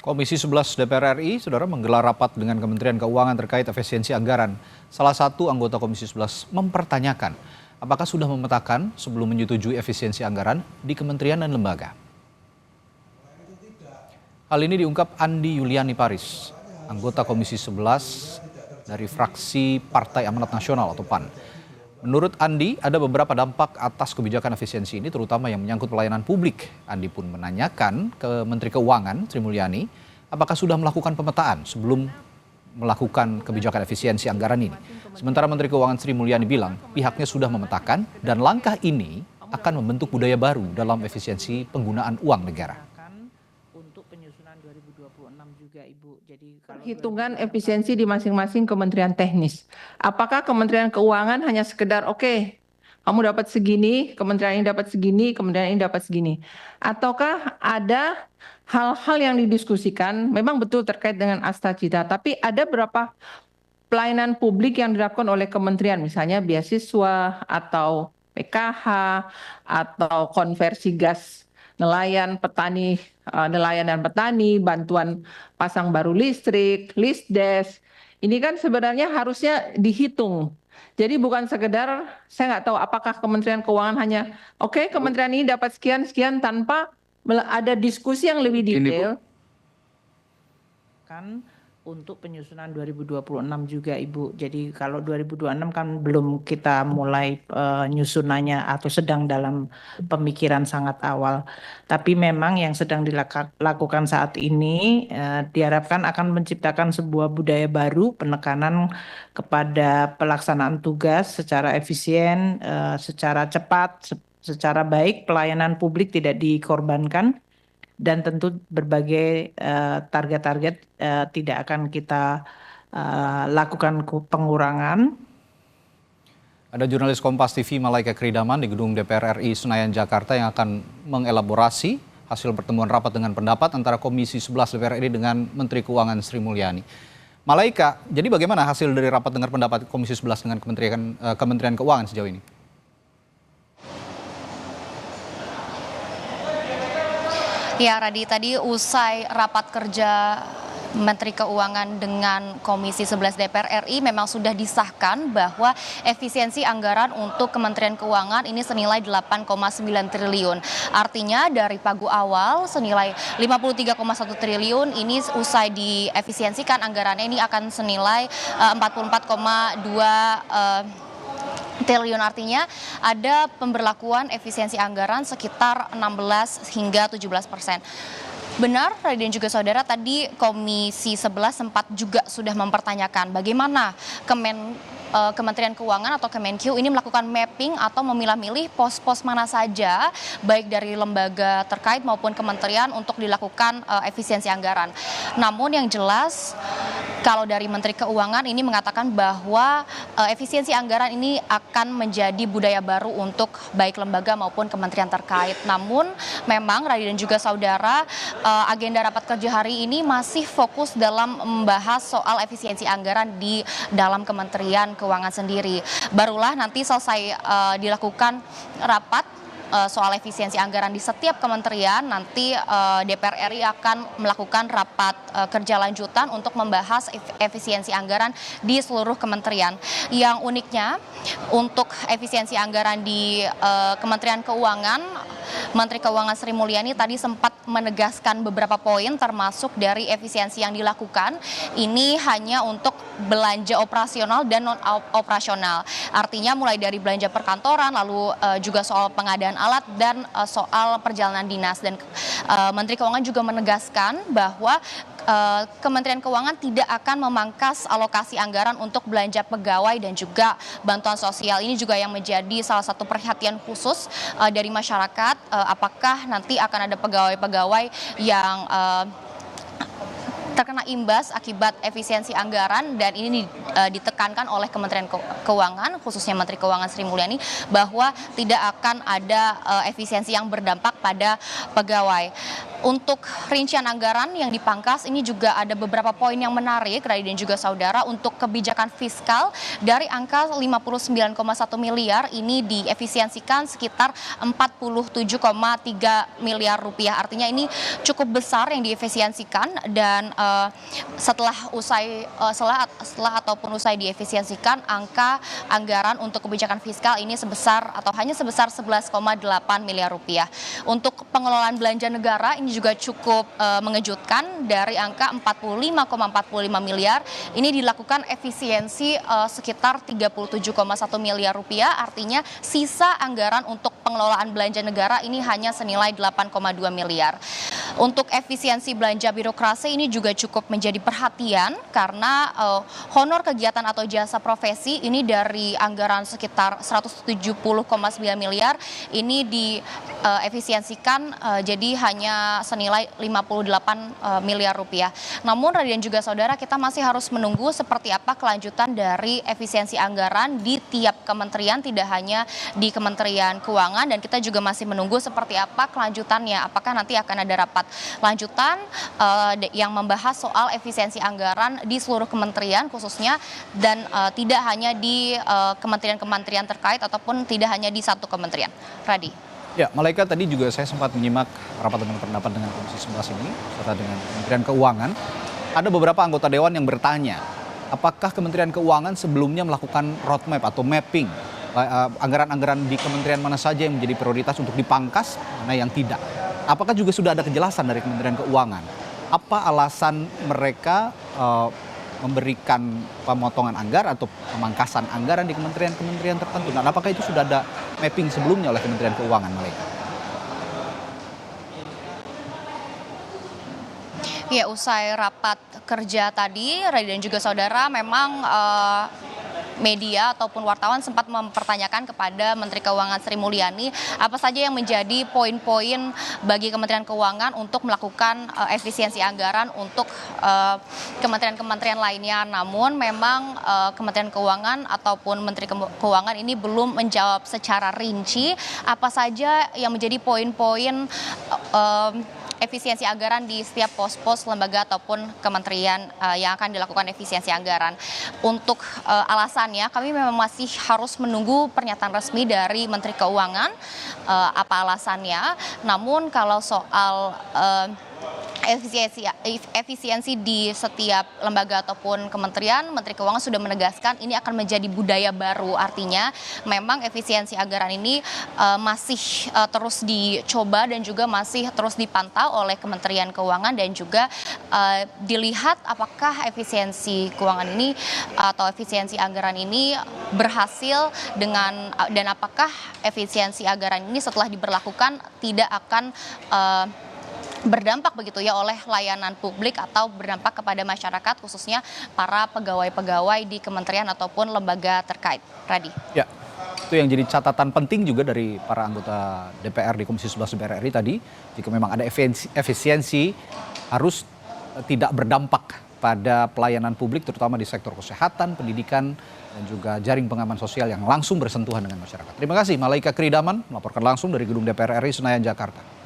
Komisi 11 DPR RI, saudara, menggelar rapat dengan Kementerian Keuangan terkait efisiensi anggaran. Salah satu anggota Komisi 11 mempertanyakan apakah sudah memetakan sebelum menyetujui efisiensi anggaran di kementerian dan lembaga. Hal ini diungkap Andi Yuliani Paris, anggota Komisi 11 dari fraksi Partai Amanat Nasional atau PAN. Menurut Andi, ada beberapa dampak atas kebijakan efisiensi ini, terutama yang menyangkut pelayanan publik. Andi pun menanyakan ke Menteri Keuangan, Sri Mulyani, apakah sudah melakukan pemetaan sebelum melakukan kebijakan efisiensi anggaran ini. Sementara Menteri Keuangan Sri Mulyani bilang pihaknya sudah memetakan dan langkah ini akan membentuk budaya baru dalam efisiensi penggunaan uang negara. Perhitungan efisiensi di masing-masing kementerian teknis. Apakah Kementerian Keuangan hanya sekedar kamu dapat segini, kementerian ini dapat segini, kementerian ini dapat segini. Ataukah ada hal-hal yang didiskusikan, memang betul terkait dengan Astagita, tapi ada berapa pelayanan publik yang dilakukan oleh kementerian, misalnya beasiswa atau PKH atau konversi gas nelayan dan petani, bantuan pasang baru listrik, listdes. Ini kan sebenarnya harusnya dihitung. Jadi bukan sekedar, saya nggak tahu apakah Kementerian Keuangan hanya, kementerian ini dapat sekian tanpa ada diskusi yang lebih detail. Kan untuk penyusunan 2026 juga Ibu. Jadi kalau 2026 kan belum kita mulai nyusunannya atau sedang dalam pemikiran sangat awal. Tapi memang yang sedang dilakukan saat ini diharapkan akan menciptakan sebuah budaya baru, penekanan kepada pelaksanaan tugas secara efisien, secara cepat, secara baik, pelayanan publik tidak dikorbankan. Dan tentu berbagai target-target tidak akan kita lakukan pengurangan. Ada jurnalis Kompas TV Malaika Kridaman di gedung DPR RI Senayan Jakarta yang akan mengelaborasi hasil pertemuan rapat dengan pendapat antara Komisi 11 DPR RI dengan Menteri Keuangan Sri Mulyani. Malaika, jadi bagaimana hasil dari rapat dengar pendapat Komisi 11 dengan Kementerian Keuangan sejauh ini? Ya, Radi, tadi usai rapat kerja Menteri Keuangan dengan Komisi 11 DPR RI memang sudah disahkan bahwa efisiensi anggaran untuk Kementerian Keuangan ini senilai 8,9 triliun. Artinya dari pagu awal senilai 53,1 triliun ini usai diefisiensikan anggarannya ini akan senilai 44,2 triliun, artinya ada pemberlakuan efisiensi anggaran sekitar 16 hingga 17%. Benar, dan juga saudara, tadi Komisi 11 sempat juga sudah mempertanyakan bagaimana Kementerian Keuangan atau Kemenq ini melakukan mapping atau memilah-milih pos-pos mana saja baik dari lembaga terkait maupun kementerian untuk dilakukan efisiensi anggaran. Namun yang jelas kalau dari Menteri Keuangan ini mengatakan bahwa efisiensi anggaran ini akan menjadi budaya baru untuk baik lembaga maupun kementerian terkait. Namun memang Radi dan juga saudara, agenda rapat kerja hari ini masih fokus dalam membahas soal efisiensi anggaran di dalam Kementerian Keuangan sendiri. Barulah nanti selesai dilakukan rapat soal efisiensi anggaran di setiap kementerian, nanti DPR RI akan melakukan rapat kerja lanjutan untuk membahas efisiensi anggaran di seluruh kementerian. Yang uniknya untuk efisiensi anggaran di Kementerian Keuangan, Menteri Keuangan Sri Mulyani tadi sempat menegaskan beberapa poin termasuk dari efisiensi yang dilakukan ini hanya untuk belanja operasional dan non operasional. Artinya mulai dari belanja perkantoran, lalu juga soal pengadaan alat dan soal perjalanan dinas. Dan Menteri Keuangan juga menegaskan bahwa Kementerian Keuangan tidak akan memangkas alokasi anggaran untuk belanja pegawai dan juga bantuan sosial. Ini juga yang menjadi salah satu perhatian khusus dari masyarakat, apakah nanti akan ada pegawai-pegawai yang terkena imbas akibat efisiensi anggaran, dan ini ditekankan oleh Kementerian Keuangan, khususnya Menteri Keuangan Sri Mulyani, bahwa tidak akan ada efisiensi yang berdampak pada pegawai. Untuk rincian anggaran yang dipangkas ini juga ada beberapa poin yang menarik, Radi dan juga saudara. Untuk kebijakan fiskal dari angka 59,1 miliar ini diefisiensikan sekitar 47,3 miliar rupiah. Artinya ini cukup besar yang diefisiensikan, dan setelah ataupun usai diefisiensikan, angka anggaran untuk kebijakan fiskal ini hanya sebesar 11,8 miliar rupiah. Untuk pengelolaan belanja negara ini juga cukup mengejutkan, dari angka 45,45 miliar ini dilakukan efisiensi sekitar 37,1 miliar rupiah. Artinya sisa anggaran untuk pengelolaan belanja negara ini hanya senilai 8,2 miliar. Untuk efisiensi belanja birokrasi ini juga cukup menjadi perhatian, karena honor kegiatan atau jasa profesi ini dari anggaran sekitar 170,9 miliar ini diefisiensikan jadi hanya senilai 58 miliar rupiah. Namun Radi dan juga saudara, kita masih harus menunggu seperti apa kelanjutan dari efisiensi anggaran di tiap kementerian, tidak hanya di Kementerian Keuangan, dan kita juga masih menunggu seperti apa kelanjutannya. Apakah nanti akan ada rapat lanjutan yang membahas soal efisiensi anggaran di seluruh kementerian khususnya, dan tidak hanya di kementerian-kementerian terkait ataupun tidak hanya di satu kementerian. Radi. Ya, Malaika, tadi juga saya sempat menyimak rapat dengan pendapat dengan Komisi 11 ini, serta dengan Kementerian Keuangan. Ada beberapa anggota Dewan yang bertanya, apakah Kementerian Keuangan sebelumnya melakukan roadmap atau mapping anggaran-anggaran di kementerian mana saja yang menjadi prioritas untuk dipangkas, mana yang tidak. Apakah juga sudah ada kejelasan dari Kementerian Keuangan? Apa alasan mereka memberikan pemotongan anggaran atau pemangkasan anggaran di kementerian-kementerian tertentu? Dan apakah itu sudah ada mapping sebelumnya oleh Kementerian Keuangan, Malaika? Ya, usai rapat kerja tadi, Radi dan juga saudara, memang media ataupun wartawan sempat mempertanyakan kepada Menteri Keuangan Sri Mulyani apa saja yang menjadi poin-poin bagi Kementerian Keuangan untuk melakukan efisiensi anggaran untuk kementerian-kementerian lainnya. Namun memang Kementerian Keuangan ataupun Menteri Keuangan ini belum menjawab secara rinci apa saja yang menjadi poin-poin efisiensi anggaran di setiap pos-pos lembaga ataupun kementerian yang akan dilakukan efisiensi anggaran. Untuk alasannya, kami memang masih harus menunggu pernyataan resmi dari Menteri Keuangan apa alasannya. Namun kalau soal efisiensi di setiap lembaga ataupun kementerian, Menteri Keuangan sudah menegaskan ini akan menjadi budaya baru. Artinya memang efisiensi anggaran ini masih terus dicoba dan juga masih terus dipantau oleh Kementerian Keuangan, dan juga dilihat apakah efisiensi keuangan ini atau efisiensi anggaran ini berhasil dan apakah efisiensi anggaran ini setelah diberlakukan tidak akan berdampak begitu ya oleh layanan publik atau berdampak kepada masyarakat, khususnya para pegawai-pegawai di kementerian ataupun lembaga terkait. Radi. Ya, itu yang jadi catatan penting juga dari para anggota DPR di Komisi 11 DPR RI tadi. Jika memang ada efisiensi harus tidak berdampak pada pelayanan publik, terutama di sektor kesehatan, pendidikan, dan juga jaring pengaman sosial yang langsung bersentuhan dengan masyarakat. Terima kasih Malaika Kridaman melaporkan langsung dari Gedung DPR RI Senayan, Jakarta.